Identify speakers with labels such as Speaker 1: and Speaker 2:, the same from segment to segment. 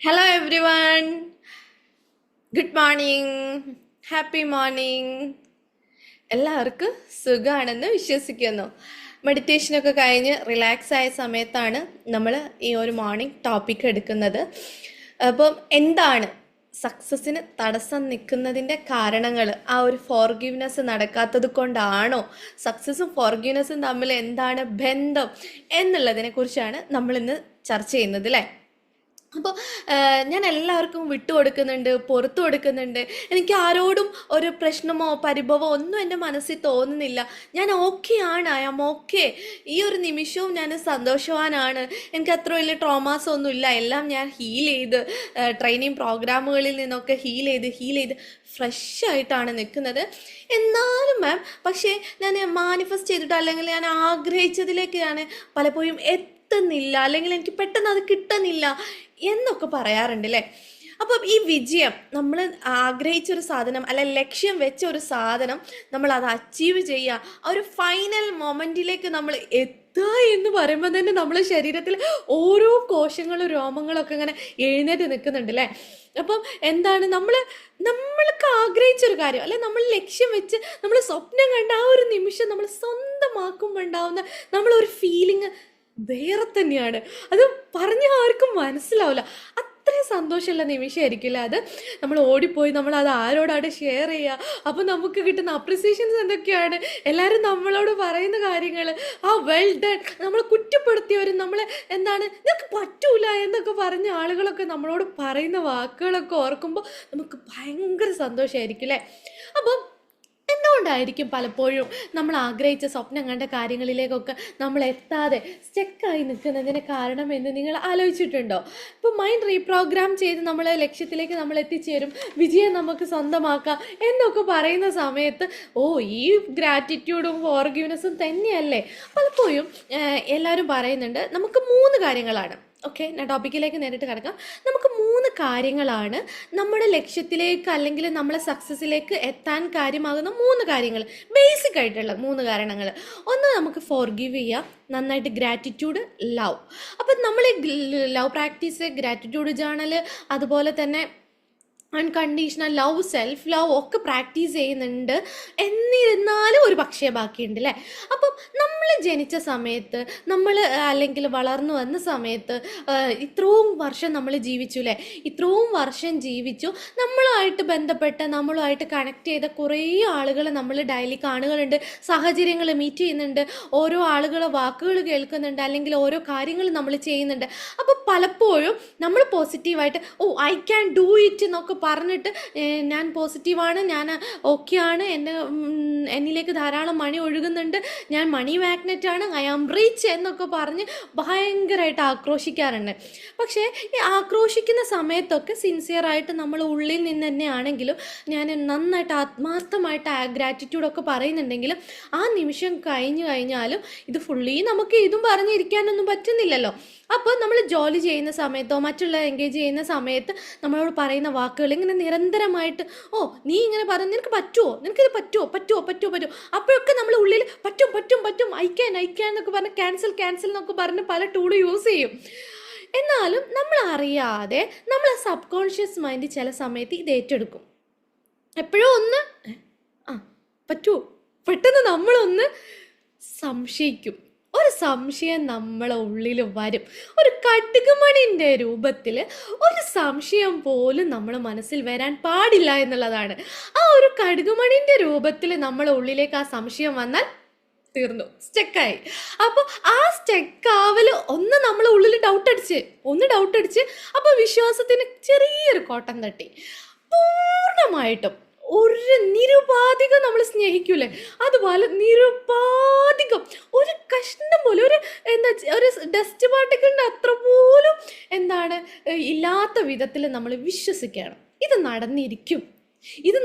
Speaker 1: Hello every one, good morning, happy morning. എല്ലാവർക്കും സുഖമാണെന്ന് വിശ്വസിക്കുന്നു. മെഡിറ്റേഷനൊക്കെ കഴിഞ്ഞ് റിലാക്സ് ആയ സമയത്താണ് നമ്മൾ ഈ ഒരു മോർണിംഗ് ടോപ്പിക് എടുക്കുന്നത്. അപ്പം എന്താണ് സക്സസ്സിന് തടസ്സം നിൽക്കുന്നതിൻ്റെ കാരണങ്ങൾ? ആ ഒരു ഫോർഗീവ്നെസ് നടക്കാത്തത് കൊണ്ടാണോ? സക്സസ്സും ഫോർഗീവ്നെസ്സും തമ്മിൽ എന്താണ് ബന്ധം എന്നുള്ളതിനെ കുറിച്ചാണ് നമ്മളിന്ന് ചർച്ച ചെയ്യുന്നത്, അല്ലേ? അപ്പോൾ ഞാൻ എല്ലാവർക്കും വിട്ടുകൊടുക്കുന്നുണ്ട്, പുറത്തു കൊടുക്കുന്നുണ്ട്. എനിക്ക് ആരോടും ഒരു പ്രശ്നമോ പരിഭവമോ ഒന്നും എൻ്റെ മനസ്സിൽ തോന്നുന്നില്ല. ഞാൻ ഓക്കെ ആണ്, ഐ ആം ഓക്കെ. ഈ ഒരു നിമിഷവും ഞാൻ സന്തോഷവാനാണ്. എനിക്ക് അത്ര വലിയ ട്രോമാസ് ഒന്നും ഇല്ല. എല്ലാം ഞാൻ ഹീൽ ചെയ്ത് ട്രെയിനിങ് പ്രോഗ്രാമുകളിൽ നിന്നൊക്കെ ഹീൽ ചെയ്ത് ഫ്രഷ് ആയിട്ടാണ് നിൽക്കുന്നത്. എന്നാലും മാം, പക്ഷേ ഞാൻ മാനിഫെസ്റ്റ് ചെയ്തിട്ട് അല്ലെങ്കിൽ ഞാൻ ആഗ്രഹിച്ചതിലേക്ക് ഞാൻ പലപ്പോഴും എത്തുന്നില്ല, അല്ലെങ്കിൽ എനിക്ക് പെട്ടെന്ന് അത് കിട്ടുന്നില്ല എന്നൊക്കെ പറയാറുണ്ട്, അല്ലേ? അപ്പം ഈ വിജയം, നമ്മൾ ആഗ്രഹിച്ചൊരു സാധനം അല്ല ലക്ഷ്യം വെച്ച ഒരു സാധനം നമ്മൾ അത് അച്ചീവ് ചെയ്യുക, ആ ഒരു ഫൈനൽ മൊമെൻറ്റിലേക്ക് നമ്മൾ എത്തുക എന്ന് പറയുമ്പോൾ തന്നെ നമ്മളെ ശരീരത്തിൽ ഓരോ കോശങ്ങളും രോമങ്ങളൊക്കെ ഇങ്ങനെ എഴുന്നേറ്റ് നിൽക്കുന്നുണ്ട്, അല്ലേ? അപ്പം എന്താണ് നമ്മൾക്ക് ആഗ്രഹിച്ചൊരു കാര്യം അല്ലെ, നമ്മൾ ലക്ഷ്യം വെച്ച് നമ്മൾ സ്വപ്നം കണ്ട ആ ഒരു നിമിഷം നമ്മൾ സ്വന്തമാക്കുമ്പോൾ ഉണ്ടാവുന്ന നമ്മളൊരു ഫീലിംഗ് വേറെ തന്നെയാണ്. അത് പറഞ്ഞ ആർക്കും മനസ്സിലാവില്ല. അത്രയും സന്തോഷമുള്ള നിമിഷമായിരിക്കില്ല അത്. നമ്മൾ ഓടിപ്പോയി നമ്മൾ അത് ആരോടാണ് ഷെയർ ചെയ്യുക. അപ്പോൾ നമുക്ക് കിട്ടുന്ന അപ്രിസിയേഷൻസ് എന്തൊക്കെയാണ്? എല്ലാവരും നമ്മളോട് പറയുന്ന കാര്യങ്ങൾ, ആ വെൽ ഡൺ, നമ്മളെ കുറ്റപ്പെടുത്തിയവരും നമ്മളെ എന്താണ് നിനക്ക് പറ്റൂല എന്നൊക്കെ പറഞ്ഞ ആളുകളൊക്കെ നമ്മളോട് പറയുന്ന വാക്കുകളൊക്കെ ഓർക്കുമ്പോൾ നമുക്ക് ഭയങ്കര സന്തോഷമായിരിക്കും, അല്ലേ? അപ്പം എന്തുകൊണ്ടായിരിക്കും പലപ്പോഴും നമ്മൾ ആഗ്രഹിച്ച സ്വപ്നം കണ്ട കാര്യങ്ങളിലേക്കൊക്കെ നമ്മൾ എത്താതെ സ്റ്റക്കായി നിൽക്കുന്നതിന് കാരണം എന്ന് നിങ്ങൾ ആലോചിച്ചിട്ടുണ്ടോ? ഇപ്പോൾ മൈൻഡ് റീപ്രോഗ്രാം ചെയ്ത് നമ്മൾ ലക്ഷ്യത്തിലേക്ക് നമ്മൾ എത്തിച്ചേരും, വിജയം നമുക്ക് സ്വന്തമാക്കാം എന്നൊക്കെ പറയുന്ന സമയത്ത് ഈ ഗ്രാറ്റിറ്റ്യൂഡും ഫോർഗീവ്നെസ്സും തന്നെയല്ലേ പലപ്പോഴും എല്ലാവരും പറയുന്നുണ്ട്. നമുക്ക് 3 കാര്യങ്ങളാണ്. ഓക്കെ, ഞാൻ ടോപ്പിക്കിലേക്ക് നേരിട്ട് കിടക്കാം. നമുക്ക് 3 കാര്യങ്ങളാണ് നമ്മുടെ ലക്ഷ്യത്തിലേക്ക് അല്ലെങ്കിൽ നമ്മളെ സക്സസ്സിലേക്ക് എത്താൻ കാര്യമാകുന്ന 3 കാര്യങ്ങൾ, ബേസിക് ആയിട്ടുള്ള 3 കാരണങ്ങൾ. ഒന്ന്, നമുക്ക് ഫോർഗീവ് ചെയ്യാം. നന്നായിട്ട് ഗ്രാറ്റിറ്റ്യൂഡ്, ലവ്. അപ്പം നമ്മൾ ലവ് പ്രാക്ടീസ്, ഗ്രാറ്റിറ്റ്യൂഡ് ജേണൽ, അതുപോലെ തന്നെ അൺകണ്ടീഷണൽ ലവ്, സെൽഫ് ലവ് ഒക്കെ പ്രാക്ടീസ് ചെയ്യുന്നുണ്ട്. എന്നിരുന്നാലും ഒരു പക്ഷേ ബാക്കിയുണ്ട്, അല്ലേ? അപ്പം നമ്മൾ ജനിച്ച സമയത്ത്, നമ്മൾ അല്ലെങ്കിൽ വളർന്നു വന്ന സമയത്ത് ഇത്രയും വർഷം നമ്മൾ ജീവിച്ചു, അല്ലേ? ഇത്രയും വർഷം ജീവിച്ചു. നമ്മളുമായിട്ട് ബന്ധപ്പെട്ട, നമ്മളുമായിട്ട് കണക്ട് ചെയ്ത കുറേ ആളുകൾ നമ്മൾ ഡെയിലി കാണുകളുണ്ട്, സാഹചര്യങ്ങൾ മീറ്റ് ചെയ്യുന്നുണ്ട്, ഓരോ ആളുകളെ വാക്കുകൾ കേൾക്കുന്നുണ്ട്, അല്ലെങ്കിൽ ഓരോ കാര്യങ്ങൾ നമ്മൾ ചെയ്യുന്നുണ്ട്. അപ്പോൾ പലപ്പോഴും നമ്മൾ പോസിറ്റീവായിട്ട് ഐ ക്യാൻ ഡൂ ഇറ്റ് എന്നൊക്കെ പറഞ്ഞിട്ട് ഞാൻ പോസിറ്റീവാണ്, ഞാൻ ഓക്കെയാണ്, എന്നിലേക്ക് ധാരാളം മണി ഒഴുകുന്നുണ്ട്, ഞാൻ മണി മാഗ്നറ്റാണ്, ഐ ആം റിച്ച് എന്നൊക്കെ പറഞ്ഞ് ഭയങ്കരമായിട്ട് ആക്രോശിക്കാറുണ്ട്. പക്ഷേ ഈ ആക്രോശിക്കുന്ന സമയത്തൊക്കെ സിൻസിയറായിട്ട് നമ്മൾ ഉള്ളിൽ നിന്ന് തന്നെയാണെങ്കിലും ഞാൻ നന്നായിട്ട് ആത്മാർത്ഥമായിട്ട് ഗ്രാറ്റിറ്റ്യൂഡൊക്കെ പറയുന്നുണ്ടെങ്കിലും ആ നിമിഷം കഴിഞ്ഞു കഴിഞ്ഞാലും ഇത് ഫുള്ളി നമുക്ക് ഇതും പറഞ്ഞിരിക്കാനൊന്നും പറ്റുന്നില്ലല്ലോ. അപ്പോൾ നമ്മൾ ജോലി ചെയ്യുന്ന സമയത്തോ മറ്റുള്ള എൻഗേജ് ചെയ്യുന്ന സമയത്ത് നമ്മളോട് പറയുന്ന വാക്കുകൾ ഇങ്ങനെ നിരന്തരമായിട്ട് നീ ഇങ്ങനെ പറഞ്ഞു, നിനക്ക് പറ്റുമോ, നിനക്കിത് പറ്റുമോ, അപ്പോഴൊക്കെ നമ്മൾ ഉള്ളിൽ പറ്റും ഐ ക്യാൻ എന്നൊക്കെ പറഞ്ഞ് ക്യാൻസൽ എന്നൊക്കെ പറഞ്ഞ് പല ടൂള് യൂസ് ചെയ്യും. എന്നാലും നമ്മൾ അറിയാതെ നമ്മളെ സബ് കോൺഷ്യസ് മൈൻഡ് ചില സമയത്ത് ഇത് ഏറ്റെടുക്കും. എപ്പോഴും ഒന്ന് പറ്റുമോ, പെട്ടെന്ന് നമ്മളൊന്ന് സംശയിക്കും. ഒരു സംശയം നമ്മളെ ഉള്ളിൽ വരും. ഒരു കടുകുമണിൻ്റെ രൂപത്തിൽ ഒരു സംശയം പോലും നമ്മളെ മനസ്സിൽ വരാൻ പാടില്ല എന്നുള്ളതാണ്. ആ ഒരു കടുകുമണിൻ്റെ രൂപത്തിൽ നമ്മളെ ഉള്ളിലേക്ക് ആ സംശയം വന്നാൽ തീർന്നു, സ്റ്റക്കായി. അപ്പോൾ ആ സ്റ്റക്കാവൽ ഒന്ന് നമ്മളെ ഉള്ളിൽ ഡൗട്ട് അടിച്ച് അപ്പോൾ വിശ്വാസത്തിന് ചെറിയൊരു കോട്ടം തട്ടി. പൂർണ്ണമായിട്ടും ഒരു നിരുപാധികം നമ്മൾ സ്നേഹിക്കൂലേ, അതുപോലെ നിരുപാധികം ഒരു കഷ്ണം പോലും, ഒരു ഡസ്റ്റ് പാർട്ടിക്കിളിൻ്റെ അത്ര പോലും ഇല്ലാത്ത വിധത്തിൽ നമ്മൾ വിശ്വസിക്കണം. ഇത്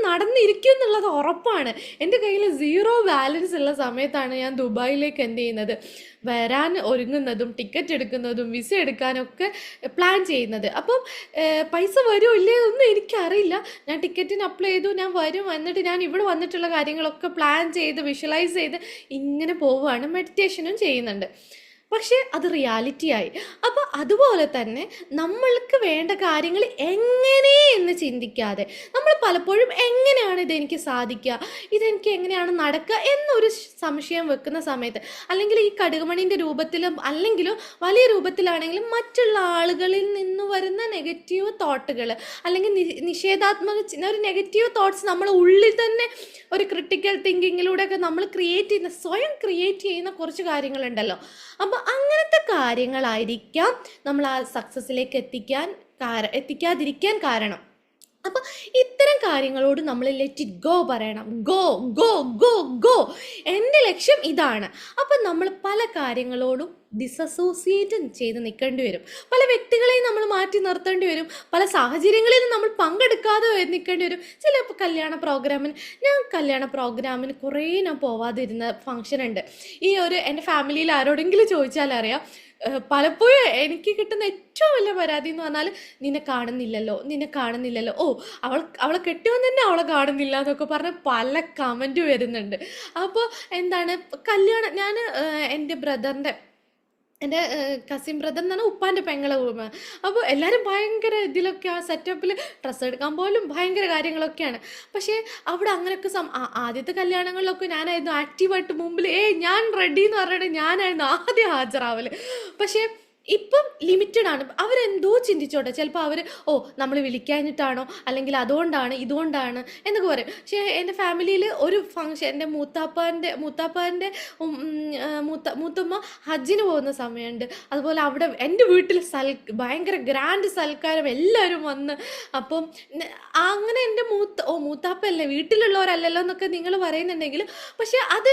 Speaker 1: നടന്നിരിക്കും എന്നുള്ളത് ഉറപ്പാണ്. എൻ്റെ കയ്യിൽ 0 ബാലൻസ് ഉള്ള സമയത്താണ് ഞാൻ ദുബായിലേക്ക് വരാൻ ഒരുങ്ങുന്നതും ടിക്കറ്റ് എടുക്കുന്നതും വിസ എടുക്കാനൊക്കെ പ്ലാൻ ചെയ്യുന്നത്. അപ്പം പൈസ വരുമോ ഇല്ലയോ ഒന്നും എനിക്കറിയില്ല. ഞാൻ ടിക്കറ്റിന് അപ്ലൈ ചെയ്തു, ഞാൻ വരും, എന്നിട്ട് ഞാൻ ഇവിടെ വന്നിട്ടുള്ള കാര്യങ്ങളൊക്കെ പ്ലാൻ ചെയ്ത് വിഷ്വലൈസ് ചെയ്ത് ഇങ്ങനെ പോവുകയാണ്. മെഡിറ്റേഷനും ചെയ്യുന്നുണ്ട്. പക്ഷേ അത് റിയാലിറ്റി ആയി. അപ്പോൾ അതുപോലെ തന്നെ നമ്മൾക്ക് വേണ്ട കാര്യങ്ങൾ എങ്ങനെ എന്ന് ചിന്തിക്കാതെ നമ്മൾ പലപ്പോഴും എങ്ങനെയാണ് ഇതെനിക്ക് സാധിക്കുക, ഇതെനിക്ക് എങ്ങനെയാണ് നടക്കുക എന്നൊരു സംശയം വെക്കുന്ന സമയത്ത്, അല്ലെങ്കിൽ ഈ കടുകുമണിൻ്റെ രൂപത്തിലും അല്ലെങ്കിലും വലിയ രൂപത്തിലാണെങ്കിലും മറ്റുള്ള ആളുകളിൽ നിന്ന് വരുന്ന നെഗറ്റീവ് തോട്ടുകൾ അല്ലെങ്കിൽ ഒരു നെഗറ്റീവ് തോട്ട്സ് നമ്മുടെ ഉള്ളിൽ തന്നെ ഒരു ക്രിട്ടിക്കൽ തിങ്കിങ്ങിലൂടെയൊക്കെ നമ്മൾ സ്വയം ക്രിയേറ്റ് ചെയ്യുന്ന കുറച്ച് കാര്യങ്ങളുണ്ടല്ലോ. അപ്പോൾ അങ്ങനത്തെ കാര്യങ്ങളായിരിക്കാം നമ്മൾ ആ സക്സസ്സിലേക്ക് എത്തിക്കാതിരിക്കാൻ കാരണം. അപ്പോൾ ഇത്തരം കാര്യങ്ങളോട് നമ്മൾ ലെറ്റ് ഇറ്റ് ഗോ പറയണം. ഗോ ഗോ ഗോ ഗോ, എൻ്റെ ലക്ഷ്യം ഇതാണ്. അപ്പം നമ്മൾ പല കാര്യങ്ങളോടും ഡിസസോസിയേറ്റ് ചെയ്ത് നിൽക്കേണ്ടി വരും. പല വ്യക്തികളെയും നമ്മൾ മാറ്റി നിർത്തേണ്ടി വരും. പല സാഹചര്യങ്ങളിലും നമ്മൾ പങ്കെടുക്കാതെ നിൽക്കേണ്ടി വരും. ചിലപ്പോൾ കല്യാണ പ്രോഗ്രാമിന് കുറേ ഞാൻ പോവാതിരുന്ന ഫംഗ്ഷൻ ഉണ്ട്. എൻ്റെ ഫാമിലിയിൽ ആരോടെങ്കിലും ചോദിച്ചാൽ അറിയാം, പലപ്പോഴും എനിക്ക് കിട്ടുന്ന ഏറ്റവും വലിയ പരാതി എന്ന് പറഞ്ഞാൽ നിന്നെ കാണുന്നില്ലല്ലോ, ഓ അവളെ കെട്ടിയവൻ തന്നെ അവളെ കാണുന്നില്ല എന്നൊക്കെ പറഞ്ഞ് പല കമൻറ്റ് വരുന്നുണ്ട്. അപ്പോൾ എന്താണ് ഞാൻ എൻ്റെ കസിൻ ബ്രദർ എന്ന് പറഞ്ഞാൽ ഉപ്പാൻ്റെ പെങ്ങളെ കുടുംബം. അപ്പോൾ എല്ലാവരും ഭയങ്കര ഇതിലൊക്കെ ആ സെറ്റപ്പിൽ ഡ്രസ്സ് എടുക്കാൻ പോലും ഭയങ്കര കാര്യങ്ങളൊക്കെയാണ്. പക്ഷേ അവിടെ അങ്ങനെയൊക്കെ ആദ്യത്തെ കല്യാണങ്ങളിലൊക്കെ ഞാനായിരുന്നു ആക്റ്റീവായിട്ട് മുമ്പിൽ ഞാൻ റെഡി എന്ന് പറഞ്ഞിട്ട് ഞാനായിരുന്നു ആദ്യം ഹാജരാവല്. പക്ഷേ ഇപ്പം ലിമിറ്റഡ് ആണ്. അവരെന്തോ ചിന്തിച്ചോട്ടെ, ചിലപ്പോൾ അവർ നമ്മൾ വിളിക്കാഞ്ഞിട്ടാണോ അല്ലെങ്കിൽ ഇതുകൊണ്ടാണ് എന്നൊക്കെ പറയും. പക്ഷേ എൻ്റെ ഫാമിലിയിൽ ഒരു ഫംഗ്ഷൻ, എൻ്റെ മൂത്താപ്പാൻ്റെ മൂത്തമ്മ ഹജ്ജിന് പോകുന്ന സമയമുണ്ട്. അതുപോലെ അവിടെ എൻ്റെ വീട്ടിൽ ഭയങ്കര ഗ്രാൻഡ് സൽക്കാരം എല്ലാവരും വന്ന്. അപ്പം അങ്ങനെ എൻ്റെ മൂത്താപ്പല്ലേ വീട്ടിലുള്ളവരല്ലല്ലോ എന്നൊക്കെ നിങ്ങൾ പറയുന്നുണ്ടെങ്കിൽ, പക്ഷേ അത്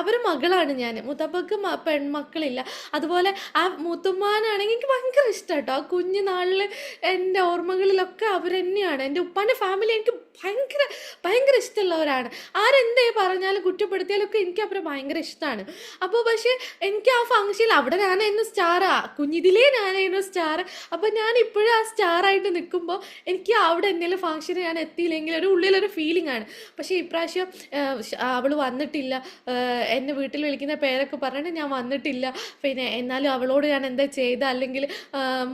Speaker 1: അവർ മകളാണ് ഞാൻ. മൂത്താപ്പക്ക് പെൺമക്കളില്ല. അതുപോലെ ആ മൂത്തുമ്മാനാണെങ്കിൽ എനിക്ക് ഭയങ്കര ഇഷ്ടം കേട്ടോ. ആ കുഞ്ഞു നാളിൽ എൻ്റെ ഓർമ്മകളിലൊക്കെ അവർ തന്നെയാണ്. എൻ്റെ ഉപ്പാൻ്റെ ഫാമിലി എനിക്ക് ഭയങ്കര ഇഷ്ടമുള്ളവരാണ്. ആരെന്തേ പറഞ്ഞാലും കുറ്റപ്പെടുത്തിയാലൊക്കെ എനിക്ക് അവരെ ഭയങ്കര ഇഷ്ടമാണ്. അപ്പോൾ പക്ഷേ എനിക്ക് ആ ഫംഗ്ഷനിൽ അവിടെ ഞാനായിരുന്നു കുഞ്ഞിതിലേ ഞാനായിരുന്നു സ്റ്റാർ. അപ്പോൾ ഞാൻ ഇപ്പോഴും ആ സ്റ്റാറായിട്ട് നിൽക്കുമ്പോൾ എനിക്ക് അവിടെ എന്തെങ്കിലും ഫംഗ്ഷന് ഞാൻ എത്തിയില്ലെങ്കിൽ ഉള്ളിലൊരു ഫീലിംഗ് ആണ്. പക്ഷേ ഇപ്രാവശ്യം അവൾ വന്നിട്ടില്ല, എന്നെ വീട്ടിൽ വിളിക്കുന്ന പേരൊക്കെ പറഞ്ഞിട്ട് ഞാൻ വന്നിട്ടില്ല. പിന്നെ എന്നാലും അവളോട് ഞാൻ എന്താ ചെയ്ത, അല്ലെങ്കിൽ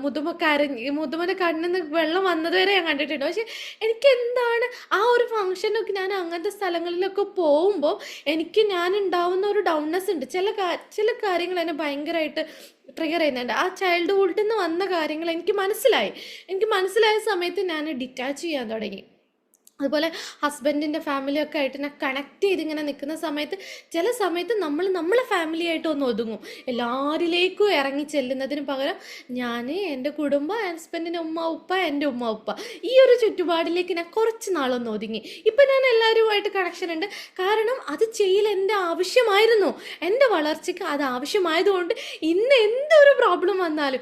Speaker 1: മുതുമൻ്റെ കണ്ണിൽ നിന്ന് വെള്ളം വന്നതുവരെ ഞാൻ കണ്ടിട്ടുണ്ട്. പക്ഷെ എനിക്ക് എന്താണ് ആ ഒരു ഫംഗ്ഷനൊക്കെ ഞാൻ അങ്ങനത്തെ സ്ഥലങ്ങളിലൊക്കെ പോകുമ്പോൾ ഞാനുണ്ടാവുന്ന ഒരു ഡൗൺനെസ് ഉണ്ട്. ചില കാര്യങ്ങൾ എന്നെ ഭയങ്കരമായിട്ട് ട്രിഗർ ചെയ്യുന്നുണ്ട്. ആ ചൈൽഡ്ഹുഡിൽ നിന്ന് വന്ന കാര്യങ്ങൾ എനിക്ക് മനസ്സിലായ സമയത്ത് ഞാൻ ഡിറ്റാച്ച് ചെയ്യാൻ തുടങ്ങി. അതുപോലെ ഹസ്ബൻഡിൻ്റെ ഫാമിലിയൊക്കെ ആയിട്ട് ഞാൻ കണക്ട് ചെയ്തിങ്ങനെ നിൽക്കുന്ന സമയത്ത് ചില സമയത്ത് നമ്മളെ ഫാമിലിയായിട്ട് ഒന്ന് ഒതുങ്ങും. എല്ലാവരിലേക്കും ഇറങ്ങി ചെല്ലുന്നതിന് പകരം ഞാൻ എൻ്റെ കുടുംബം, ഹസ്ബൻഡിൻ്റെ ഉമ്മ ഉപ്പ, എൻ്റെ ഉമ്മ ഉപ്പ, ഈ ഒരു ചുറ്റുപാടിലേക്ക് ഞാൻ കുറച്ച് നാളൊന്ന് ഒതുങ്ങി. ഇപ്പം ഞാൻ എല്ലാവരുമായിട്ട് കണക്ഷൻ ഉണ്ട്. കാരണം അത് ചെയ്യൽ എൻ്റെ ആവശ്യമായിരുന്നു. എൻ്റെ വളർച്ചയ്ക്ക് അത് ആവശ്യമായതുകൊണ്ട് ഇന്ന് എന്തൊരു പ്രോബ്ലം വന്നാലും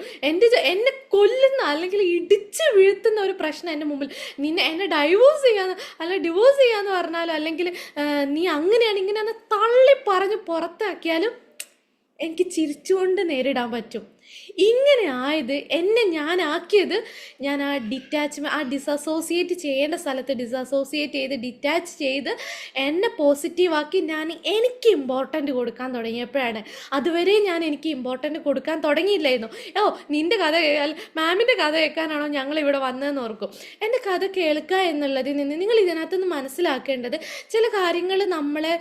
Speaker 1: എന്നെ കൊല്ലുന്ന അല്ലെങ്കിൽ ഇടിച്ച് വീഴ്ത്തുന്ന ഒരു പ്രശ്നം എൻ്റെ മുമ്പിൽ, എന്നെ ഡിവോഴ്സ് ചെയ്യാന്ന് പറഞ്ഞാലും അല്ലെങ്കിൽ നീ അങ്ങനെയാണ് ഇങ്ങനെയാന്ന് തള്ളി പറഞ്ഞ് പുറത്താക്കിയാലും എനിക്ക് ചിരിച്ചുകൊണ്ട് നേരിടാൻ പറ്റും. ഇങ്ങനെ ആയത് ഞാനാക്കിയത് ഞാൻ ആ ഡിസസോസിയേറ്റ് ചെയ്യേണ്ട സ്ഥലത്ത് ഡിറ്റാച്ച് ചെയ്ത് എന്നെ പോസിറ്റീവാക്കി എനിക്ക് ഇമ്പോർട്ടൻ്റ് കൊടുക്കാൻ തുടങ്ങിയപ്പോഴാണ്. അതുവരെ ഞാൻ എനിക്ക് ഇമ്പോർട്ടൻ്റ് കൊടുക്കാൻ തുടങ്ങിയില്ലായിരുന്നു. നിൻ്റെ കഥ മാമിൻ്റെ കഥ കേൾക്കാനാണോ ഞങ്ങളിവിടെ വന്നതെന്ന് ഓർക്കും. എൻ്റെ കഥ കേൾക്കുക എന്നുള്ളതിൽ നിന്ന് നിങ്ങൾ ഇതിനകത്തുനിന്ന് മനസ്സിലാക്കേണ്ടത് ചില കാര്യങ്ങൾ നമ്മളെ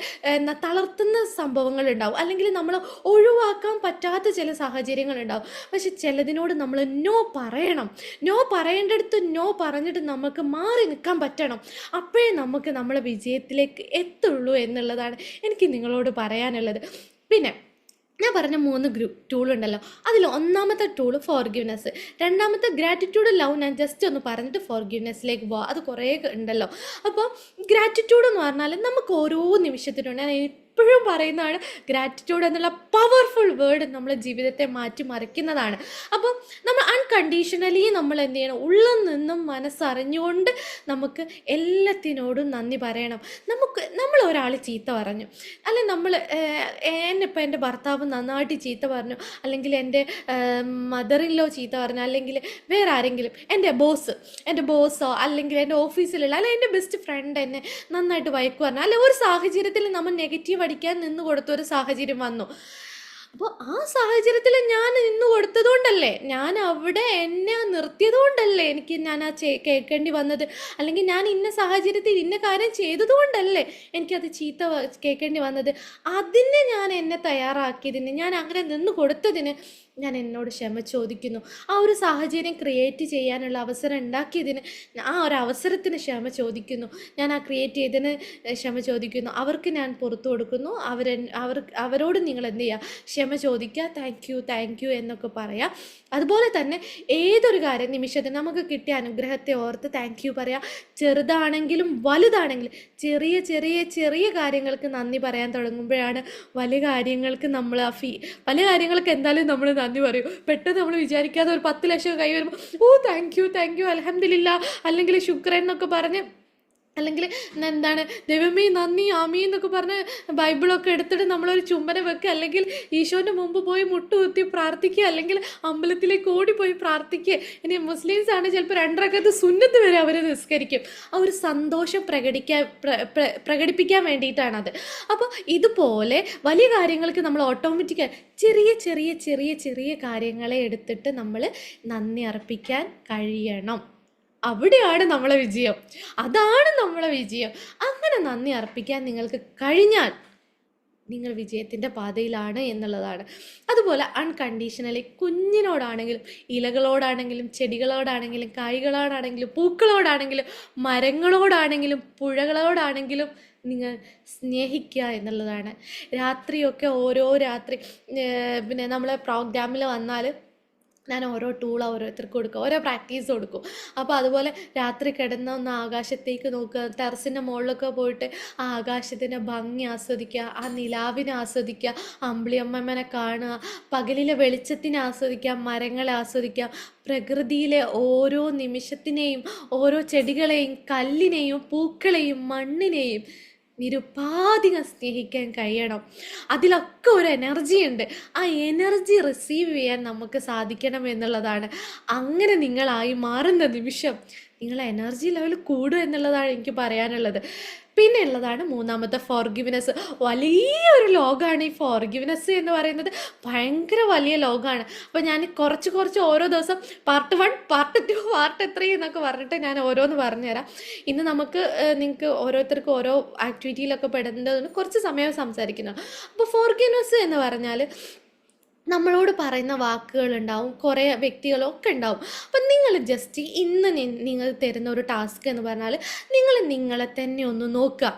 Speaker 1: തളർത്തുന്ന സംഭവങ്ങളുണ്ടാവും, അല്ലെങ്കിൽ നമ്മൾ ഒഴിവാക്കാൻ പറ്റാത്ത ചില സാഹചര്യങ്ങളുണ്ടാവും. പക്ഷെ ചിലതിനോട് നമ്മൾ നോ പറയേണ്ടടുത്ത് നോ പറഞ്ഞിട്ട് നമുക്ക് മാറി നിൽക്കാൻ പറ്റണം. അപ്പോഴേ നമുക്ക് നമ്മളെ വിജയത്തിലേക്ക് എത്തുള്ളൂ എന്നുള്ളതാണ് എനിക്ക് നിങ്ങളോട് പറയാനുള്ളത്. പിന്നെ ഞാൻ പറഞ്ഞ 3 ടൂളുണ്ടല്ലോ, അതിൽ ഒന്നാമത്തെ ടൂള് ഫോർഗിവ്നെസ്, രണ്ടാമത്തെ ഗ്രാറ്റിറ്റ്യൂഡ്, ലവ്. ഞാൻ ജസ്റ്റ് ഒന്ന് പറഞ്ഞിട്ട് ഫോർഗിവ്നെസ്സിലേക്ക് പോവാം. അത് കുറേ ഉണ്ടല്ലോ. അപ്പോൾ ഗ്രാറ്റിറ്റ്യൂഡ് എന്ന് പറഞ്ഞാൽ നമുക്ക് ഓരോ നിമിഷത്തിനും, ഞാൻ എപ്പോഴും പറയുന്നതാണ്, ഗ്രാറ്റിറ്റ്യൂഡ് എന്നുള്ള പവർഫുൾ വേർഡ് നമ്മളെ ജീവിതത്തെ മാറ്റിമറിക്കുന്നതാണ്. അപ്പോൾ നമ്മൾ അൺകണ്ടീഷണലി നമ്മൾ എന്ത് ചെയ്യണം, ഉള്ളിൽ നിന്നും മനസ്സറിഞ്ഞുകൊണ്ട് നമുക്ക് എല്ലാത്തിനോടും നന്ദി പറയണം. നമ്മൾ ഒരാൾ ചീത്ത പറഞ്ഞു, അല്ലെങ്കിൽ എന്നിപ്പോൾ എൻ്റെ ഭർത്താവ് നന്നായിട്ട് ചീത്ത പറഞ്ഞു, അല്ലെങ്കിൽ എൻ്റെ മദറിൻലോ ചീത്ത പറഞ്ഞു, അല്ലെങ്കിൽ വേറെ ആരെങ്കിലും എൻ്റെ ബോസോ അല്ലെങ്കിൽ എൻ്റെ ഓഫീസിലുള്ള അല്ലെങ്കിൽ എൻ്റെ ബെസ്റ്റ് ഫ്രണ്ട് എന്നെ നന്നായിട്ട് വഴക്ക് പറഞ്ഞു, അല്ലെങ്കിൽ ഒരു സാഹചര്യത്തിൽ നമ്മൾ നെഗറ്റീവ് അടിക്കാൻ നിന്ന് കൊടുത്ത ഒരു സാഹചര്യം വന്നു. അപ്പോൾ ആ സാഹചര്യത്തിൽ ഞാൻ നിന്ന് കൊടുത്തതുകൊണ്ടല്ലേ, ഞാൻ അവിടെ എന്നെ നിർത്തിയതുകൊണ്ടല്ലേ ഞാൻ ആ കേൾക്കേണ്ടി വന്നത്, അല്ലെങ്കിൽ ഞാൻ ഇന്ന സാഹചര്യത്തിൽ ഇന്ന കാര്യം ചെയ്തതുകൊണ്ടല്ലേ എനിക്കത് കേൾക്കേണ്ടി വന്നത്. അതിന് ഞാൻ എന്നെ തയ്യാറാക്കിയതിന്, ഞാൻ അങ്ങനെ നിന്ന് കൊടുത്തതിന് ഞാൻ എന്നോട് ക്ഷമ ചോദിക്കുന്നു. ആ ഒരു സാഹചര്യം ക്രിയേറ്റ് ചെയ്യാനുള്ള അവസരം ഉണ്ടാക്കിയതിന്, ആ ഒരു അവസരത്തിന് ക്ഷമ ചോദിക്കുന്നു. ഞാൻ ആ ക്രിയേറ്റ് ചെയ്തതിന് ക്ഷമ ചോദിക്കുന്നു. അവർക്ക് ഞാൻ പുറത്തു കൊടുക്കുന്നു. അവരോട് നിങ്ങൾ എന്ത് ചെയ്യുക, ക്ഷമ ചോദിക്കുക, താങ്ക് യു എന്നൊക്കെ പറയാം. അതുപോലെ തന്നെ ഏതൊരു കാര്യം നിമിഷത്തിൽ നമുക്ക് കിട്ടിയ അനുഗ്രഹത്തെ ഓർത്ത് താങ്ക് യു പറയാം. ചെറുതാണെങ്കിലും വലുതാണെങ്കിലും ചെറിയ ചെറിയ ചെറിയ കാര്യങ്ങൾക്ക് നന്ദി പറയാൻ തുടങ്ങുമ്പോഴാണ് വലിയ കാര്യങ്ങൾക്ക് നമ്മൾ വലിയ കാര്യങ്ങൾക്ക് എന്തായാലും നമ്മൾ നന്ദി പറയും. പെട്ടെന്ന് നമ്മൾ വിചാരിക്കാതെ ഒരു 10 ലക്ഷം കൈ വരുമ്പോൾ താങ്ക് യു അൽഹംദുലില്ലാ അല്ലെങ്കിൽ ശുക്രൻ എന്നൊക്കെ പറഞ്ഞ്, അല്ലെങ്കിൽ എന്താണ് ദൈവമേ നന്ദി ആമീൻ എന്നൊക്കെ പറഞ്ഞ് ബൈബിളൊക്കെ എടുത്തിട്ട് നമ്മളൊരു ചുംബന വെക്കുക, അല്ലെങ്കിൽ ഈശോൻ്റെ മുമ്പ് പോയി മുട്ടുകുത്തി പ്രാർത്ഥിക്കുക, അല്ലെങ്കിൽ അമ്പലത്തിലേക്ക് ഓടിപ്പോയി പ്രാർത്ഥിക്കുക. ഇനി മുസ്ലിംസ് ആണ് ചിലപ്പോൾ 2 റകഅത്ത് സുന്നത്ത് വരെ അവർ നിസ്കരിക്കും. ആ ഒരു സന്തോഷം പ്രകടിപ്പിക്കാൻ വേണ്ടിയിട്ടാണത്. അപ്പോൾ ഇതുപോലെ വലിയ കാര്യങ്ങൾക്ക് നമ്മൾ ഓട്ടോമാറ്റിക്കായി ചെറിയ ചെറിയ ചെറിയ ചെറിയ കാര്യങ്ങളെ എടുത്തിട്ട് നമ്മൾ നന്ദി അർപ്പിക്കാൻ കഴിയണം. അവിടെയാണ് നമ്മളെ വിജയം, അതാണ് നമ്മളെ വിജയം. അങ്ങനെ നന്ദി അർപ്പിക്കാൻ നിങ്ങൾക്ക് കഴിഞ്ഞാൽ നിങ്ങൾ വിജയത്തിൻ്റെ പാതയിലാണ് എന്നുള്ളതാണ്. അതുപോലെ അൺകണ്ടീഷണലി കുഞ്ഞിനോടാണെങ്കിലും ഇലകളോടാണെങ്കിലും ചെടികളോടാണെങ്കിലും കായ്കളോടാണെങ്കിലും പൂക്കളോടാണെങ്കിലും മരങ്ങളോടാണെങ്കിലും പുഴകളോടാണെങ്കിലും നിങ്ങൾ സ്നേഹിക്കുക എന്നുള്ളതാണ്. രാത്രിയൊക്കെ ഓരോ രാത്രി പിന്നെ നമ്മളെ പ്രോഗ്രാമിൽ വന്നാൽ ഞാൻ ഓരോ ടൂൾ ഓരോരുത്തർക്ക് കൊടുക്കും, ഓരോ പ്രാക്ടീസ് കൊടുക്കും. അപ്പോൾ അതുപോലെ രാത്രി കിടന്ന ഒന്ന് ആകാശത്തേക്ക് നോക്കുക, ടെറസിൻ്റെ മുകളിലൊക്കെ പോയിട്ട് ആ ആകാശത്തിൻ്റെ ഭംഗി ആസ്വദിക്കുക, ആ നിലാവിനെ ആസ്വദിക്കുക, അമ്പിളിയമ്മനെ കാണുക, പകലിലെ വെളിച്ചത്തിനെ ആസ്വദിക്കുക, മരങ്ങളെ ആസ്വദിക്കുക, പ്രകൃതിയിലെ ഓരോ നിമിഷത്തിനെയും ഓരോ ചെടികളെയും കല്ലിനെയും പൂക്കളെയും മണ്ണിനെയും നിരുപാധികം സ്നേഹിക്കാൻ കഴിയണം. അതിലൊക്കെ ഒരു എനർജി ഉണ്ട്. ആ എനർജി റിസീവ് ചെയ്യാൻ നമുക്ക് സാധിക്കണം എന്നുള്ളതാണ്. അങ്ങനെ നിങ്ങളായി മാറുന്ന നിമിഷം നിങ്ങളെ എനർജി ലെവൽ കൂടും എന്നുള്ളതാണ് എനിക്ക് പറയാനുള്ളത്. പിന്നെ ഉള്ളതാണ് മൂന്നാമത്തെ ഫോർഗിവ്നെസ്. വലിയൊരു ലോകമാണ് ഈ ഫോർഗിവ്നെസ് എന്ന് പറയുന്നത്. ഭയങ്കര വലിയ ലോകമാണ്. അപ്പോൾ ഞാൻ കുറച്ച് ഓരോ ദിവസം പാർട്ട് 1 പാർട്ട് 2 പാർട്ട് 3 എന്നൊക്കെ പറഞ്ഞിട്ട് ഞാൻ ഓരോന്ന് പറഞ്ഞുതരാം. ഇന്ന് നിങ്ങൾക്ക് ഓരോരുത്തർക്കും ഓരോ ആക്ടിവിറ്റിയിലൊക്കെ പെടുന്നതുകൊണ്ട് കുറച്ച് സമയം സംസാരിക്കുന്നു. അപ്പോൾ ഫോർഗിവ്നെസ് എന്ന് പറഞ്ഞാൽ നമ്മളോട് പറയുന്ന വാക്കുകളുണ്ടാവും, കുറേ വ്യക്തികളൊക്കെ ഉണ്ടാവും. അപ്പം നിങ്ങൾ ജസ്റ്റ് ഇന്ന് നിങ്ങൾ തരുന്ന ഒരു ടാസ്ക് എന്ന് പറഞ്ഞാൽ നിങ്ങൾ നിങ്ങളെ തന്നെ ഒന്ന് നോക്കുക.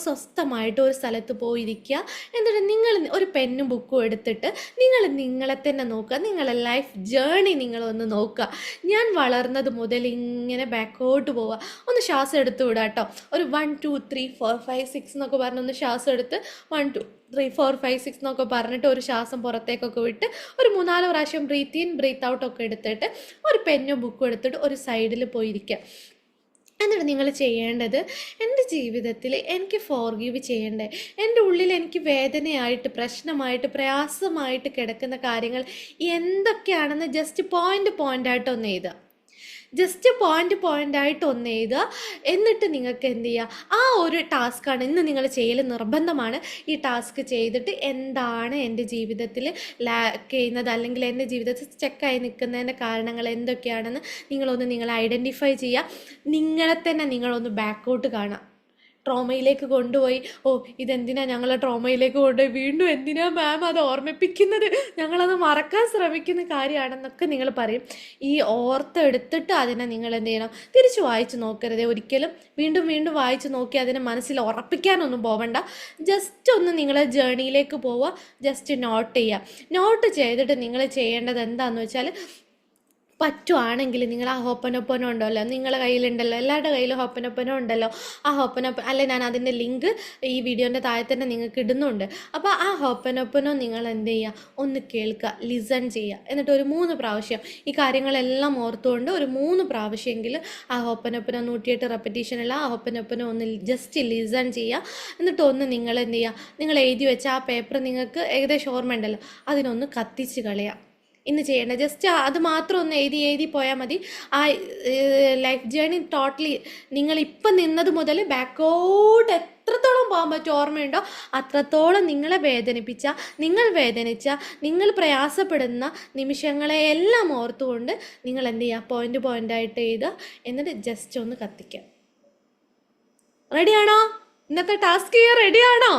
Speaker 1: സ്വസ്ഥമായിട്ട് ഒരു സ്ഥലത്ത് പോയിരിക്കുക. എന്നിട്ട് നിങ്ങൾ ഒരു പെന്നും ബുക്കും എടുത്തിട്ട് നിങ്ങൾ നിങ്ങളെ തന്നെ നോക്കുക. നിങ്ങളെ ലൈഫ് ജേണി നിങ്ങളൊന്ന് നോക്കുക. ഞാൻ വളർന്നത് മുതൽ ഇങ്ങനെ ബാക്കോട്ട് പോവുക. ഒന്ന് ശ്വാസം എടുത്ത് വിടുക കേട്ടോ. ഒരു 1 2 3 4 5 6 എന്നൊക്കെ പറഞ്ഞൊന്ന് ശ്വാസം എടുത്ത് 1 2 3 4 5 6 എന്നൊക്കെ പറഞ്ഞിട്ട് ഒരു ശ്വാസം പുറത്തേക്കൊക്കെ വിട്ട് ഒരു 3-4 പ്രാവശ്യം ബ്രീത്ത് ഇൻ ബ്രീത്ത് ഔട്ട് ഒക്കെ എടുത്തിട്ട് ഒരു പെന്നും ബുക്കും എടുത്തിട്ട് ഒരു സൈഡിൽ പോയിരിക്കുക. എന്നിട്ട് നിങ്ങൾ ചെയ്യേണ്ടത്, എൻ്റെ ജീവിതത്തിൽ എനിക്ക് ഫോർഗീവ് ചെയ്യണ്ടേ, എൻ്റെ ഉള്ളിൽ എനിക്ക് വേദനയായിട്ട് പ്രശ്നമായിട്ട് പ്രയാസമായിട്ട് കിടക്കുന്ന കാര്യങ്ങൾ എന്തൊക്കെയാണെന്ന് ജസ്റ്റ് പോയിൻ്റായിട്ട് ഒന്ന് എഴുതുക. ജസ്റ്റ് പോയിൻ്റായിട്ട് ഒന്ന് എഴുതുക. എന്നിട്ട് നിങ്ങൾക്ക് എന്ത് ചെയ്യുക, ആ ഒരു ടാസ്ക്കാണ് ഇന്ന് നിങ്ങൾ ചെയ്യൽ നിർബന്ധമാണ്. ഈ ടാസ്ക് ചെയ്തിട്ട് എന്താണ് എൻ്റെ ജീവിതത്തിൽ ലാക്ക് ചെയ്യുന്നത്, അല്ലെങ്കിൽ എൻ്റെ ജീവിതത്തിൽ സ്റ്റക്കായി നിൽക്കുന്നതിൻ്റെ കാരണങ്ങൾ എന്തൊക്കെയാണെന്ന് നിങ്ങൾ ഐഡൻറ്റിഫൈ ചെയ്യുക. നിങ്ങളെ തന്നെ നിങ്ങളൊന്ന് ബാക്കൗട്ട് കാണുക. ട്രോമയിലേക്ക് കൊണ്ടുപോയി, ഇതെന്തിനാ ഞങ്ങളെ ട്രോമയിലേക്ക് കൊണ്ടുപോയി, വീണ്ടും എന്തിനാ മാം അത് ഓർമ്മിപ്പിക്കുന്നത്, ഞങ്ങളത് മറക്കാൻ ശ്രമിക്കുന്ന കാര്യമാണെന്നൊക്കെ നിങ്ങൾ പറയും. ഈ ഓർത്തെടുത്തിട്ട് അതിനെ നിങ്ങൾ എന്ത് ചെയ്യണം, തിരിച്ച് വായിച്ച് നോക്കരുത് ഒരിക്കലും. വീണ്ടും വായിച്ച് നോക്കി അതിനെ മനസ്സിൽ ഉറപ്പിക്കാനൊന്നും പോവണ്ട. ജസ്റ്റ് ഒന്ന് നിങ്ങളെ ജേണിയിലേക്ക് പോവുക, ജസ്റ്റ് നോട്ട് ചെയ്യുക. നോട്ട് ചെയ്തിട്ട് നിങ്ങൾ ചെയ്യേണ്ടത് എന്താണെന്ന് വെച്ചാൽ, പറ്റുവാണെങ്കിൽ നിങ്ങൾ ആ ഹോപ്പനൊപ്പനോ ഉണ്ടല്ലോ, നിങ്ങളുടെ കയ്യിലുണ്ടല്ലോ, എല്ലാവരുടെ കയ്യിലും ഹോപ്പനൊപ്പനോ ഉണ്ടല്ലോ, ആ ഹോപ്പനൊപ്പന അല്ലെ, ഞാൻ അതിൻ്റെ ലിങ്ക് ഈ വീഡിയോൻ്റെ താഴെ തന്നെ നിങ്ങൾക്ക് ഇടുന്നുണ്ട്. അപ്പോൾ ആ ഹോപ്പനൊപ്പനോ നിങ്ങൾ എന്ത് ചെയ്യുക, ഒന്ന് കേൾക്കുക, ലിസൺ ചെയ്യുക. എന്നിട്ട് ഒരു 3 പ്രാവശ്യം ഈ കാര്യങ്ങളെല്ലാം ഓർത്തുകൊണ്ട് ഒരു 3 പ്രാവശ്യമെങ്കിലും ആ ഹോപ്പനൊപ്പനോ 108 റെപ്പറ്റീഷനുള്ള ആ ഹോപ്പനൊപ്പനോ ഒന്ന് ജസ്റ്റ് ലിസൺ ചെയ്യുക. എന്നിട്ട് ഒന്ന് നിങ്ങൾ എന്ത് ചെയ്യുക, നിങ്ങൾ എഴുതി വെച്ച ആ പേപ്പർ നിങ്ങൾക്ക് ഏകദേശം ഓർമ്മ ഉണ്ടല്ലോ, അതിനൊന്ന് കത്തിച്ച് കളയുക. ഇന്ന് ചെയ്യേണ്ട ജസ്റ്റ് അത് മാത്രം ഒന്ന് എഴുതി പോയാൽ മതി. ആ ലൈഫ് ജേണി ടോട്ടലി നിങ്ങളിപ്പം നിന്നത് മുതൽ ബാക്കോട്ട് എത്രത്തോളം പോകാൻ പറ്റും ഓർമ്മയുണ്ടോ, അത്രത്തോളം നിങ്ങളെ വേദനിപ്പിച്ച, നിങ്ങൾ വേദനിച്ച, നിങ്ങൾ പ്രയാസപ്പെടുന്ന നിമിഷങ്ങളെ എല്ലാം ഓർത്തുകൊണ്ട് നിങ്ങൾ എന്ത് ചെയ്യുക, പോയിൻ്റായിട്ട് എഴുതുക, എന്നിട്ട് ജസ്റ്റ് ഒന്ന് കത്തിക്കുക. റെഡിയാണോ? ഇന്നത്തെ ടാസ്ക് ചെയ്യാൻ റെഡിയാണോ?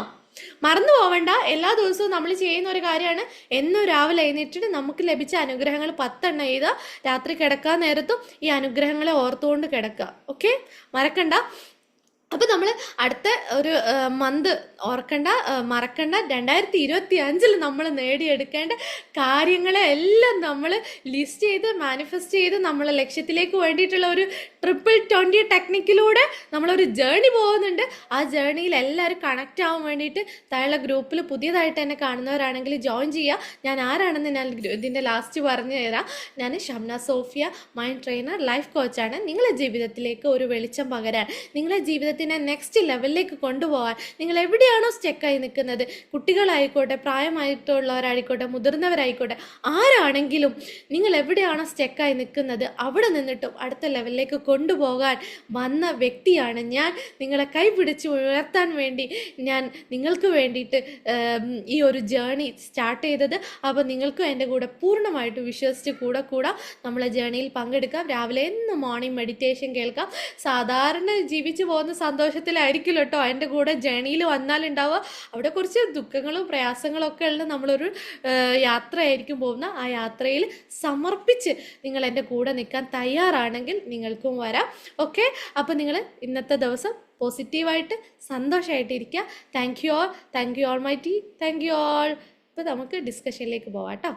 Speaker 1: മറന്നു പോവണ്ട. എല്ലാ ദിവസവും നമ്മൾ ചെയ്യുന്ന ഒരു കാര്യമാണ്, എന്നും രാവിലെ എഴുന്നേറ്റിട്ട് നമുക്ക് ലഭിച്ച അനുഗ്രഹങ്ങൾ 10 എഴുതുക. രാത്രി കിടക്കാൻ നേരത്തും ഈ അനുഗ്രഹങ്ങളെ ഓർത്തുകൊണ്ട് കിടക്കുക. ഓക്കെ, മറക്കണ്ട. അപ്പോൾ നമ്മൾ അടുത്ത ഒരു മന്ത് മറക്കണ്ട 2025 നമ്മൾ നേടിയെടുക്കേണ്ട കാര്യങ്ങളെ എല്ലാം നമ്മൾ ലിസ്റ്റ് ചെയ്ത് മാനിഫെസ്റ്റ് ചെയ്ത് നമ്മളെ ലക്ഷ്യത്തിലേക്ക് വേണ്ടിയിട്ടുള്ള ഒരു 2020 ടെക്നിക്കിലൂടെ നമ്മളൊരു ജേണി പോകുന്നുണ്ട്. ആ ജേണിയിൽ എല്ലാവരും കണക്റ്റ് ആവാൻ വേണ്ടിയിട്ട് താഴെ ഗ്രൂപ്പിൽ പുതിയതായിട്ട് എന്നെ കാണുന്നവരാണെങ്കിൽ ജോയിൻ ചെയ്യുക. ഞാൻ ആരാണെന്ന് ഞാൻ ഇതിൻ്റെ ലാസ്റ്റ് പറഞ്ഞു തരാം. ഞാൻ Shamna Sophia, mind trainer, life കോച്ചാണ്. നിങ്ങളുടെ ജീവിതത്തിലേക്ക് ഒരു വെളിച്ചം പകരാൻ, നിങ്ങളുടെ ജീവിതത്തിനെ നെക്സ്റ്റ് ലെവലിലേക്ക് കൊണ്ടുപോകാൻ, നിങ്ങൾ എവിടെയാണോ സ്റ്റെക്കായി നിൽക്കുന്നത്, കുട്ടികളായിക്കോട്ടെ, പ്രായമായിട്ടുള്ളവരായിക്കോട്ടെ, മുതിർന്നവരായിക്കോട്ടെ, ആരാണെങ്കിലും നിങ്ങൾ എവിടെയാണോ സ്റ്റെക്കായി നിൽക്കുന്നത് അവിടെ നിന്നിട്ടും അടുത്ത ലെവലിലേക്ക് കൊണ്ടുപോകാൻ വന്ന വ്യക്തിയാണ് ഞാൻ. നിങ്ങളെ കൈപിടിച്ച് ഉയർത്താൻ വേണ്ടി ഞാൻ നിങ്ങൾക്ക് വേണ്ടിയിട്ട് ഈ ഒരു ജേണി സ്റ്റാർട്ട് ചെയ്തത്. അപ്പോൾ നിങ്ങൾക്കും എൻ്റെ കൂടെ പൂർണ്ണമായിട്ട് വിശ്വസിച്ച് കൂടെ നമ്മളെ ജേണിയിൽ പങ്കെടുക്കാം. രാവിലെ എന്നും മോർണിംഗ് മെഡിറ്റേഷൻ കേൾക്കാം. സാധാരണ ജീവിച്ചു പോകുന്ന സന്തോഷത്തിലായിരിക്കും കേട്ടോ എൻ്റെ കൂടെ ജേണിയിൽ വന്നാലുണ്ടാവുക. അവിടെ കുറച്ച് ദുഃഖങ്ങളും പ്രയാസങ്ങളും ഒക്കെ ഉള്ള നമ്മളൊരു യാത്രയായിരിക്കും പോകുന്നത്. ആ യാത്രയിൽ സമർപ്പിച്ച് നിങ്ങൾ എൻ്റെ കൂടെ നിൽക്കാൻ തയ്യാറാണെങ്കിൽ നിങ്ങൾക്കും വരാം. ഓക്കെ, അപ്പോൾ നിങ്ങൾ ഇന്നത്തെ ദിവസം പോസിറ്റീവായിട്ട് സന്തോഷമായിട്ടിരിക്കുക. Thank you all my team, thank you all. ഇപ്പോൾ നമുക്ക് ഡിസ്കഷനിലേക്ക് പോവാം കേട്ടോ.